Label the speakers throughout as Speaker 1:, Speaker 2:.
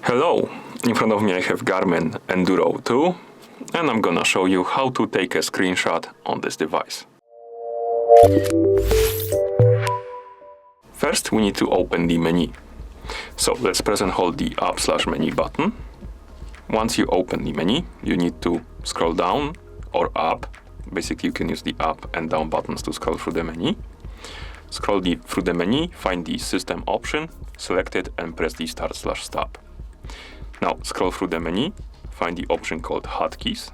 Speaker 1: Hello, in front of me I have GARMIN Enduro 2 and I'm gonna show you how to take a screenshot on this device. First we need to open the menu. So let's press and hold the up/menu button. Once you open the menu, you need to scroll down or up. Basically you can use the up and down buttons to scroll through the menu. Scroll through the menu, find the system option, select it and press the start/stop. Now scroll through the menu, find the option called hotkeys,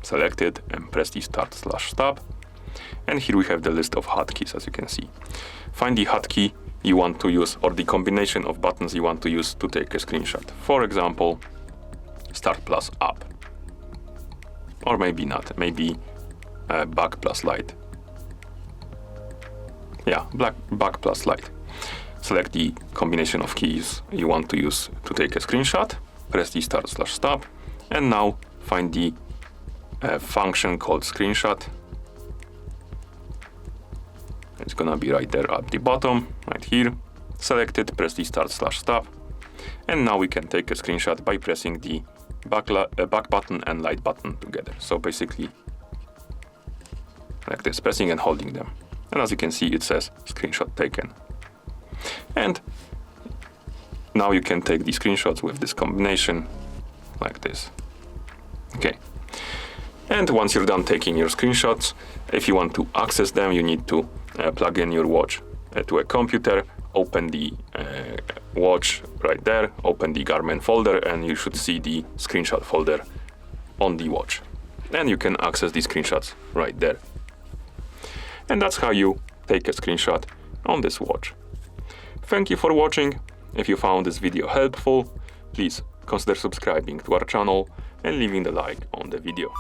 Speaker 1: select it and press the start/stop. And here we have the list of hotkeys, as you can see. Find the hotkey you want to use or the combination of buttons you want to use to take a screenshot. For example, start plus up. Or maybe not, maybe back plus light. Yeah, back plus light. Select the combination of keys you want to use to take a screenshot, press the start/stop, and now find the function called screenshot. It's gonna be right there at the bottom, right here. Select it, press the start/stop, and now we can take a screenshot by pressing the back button and light button together. So basically, like this, pressing and holding them. And as you can see, it says screenshot taken. And now you can take the screenshots with this combination, like this. Okay. And once you're done taking your screenshots, if you want to access them, you need to plug in your watch to a computer, open the watch right there, open the Garmin folder, and you should see the screenshot folder on the watch. And you can access the screenshots right there. And that's how you take a screenshot on this watch. Thank you for watching. If you found this video helpful, please consider subscribing to our channel and leaving the like on the video.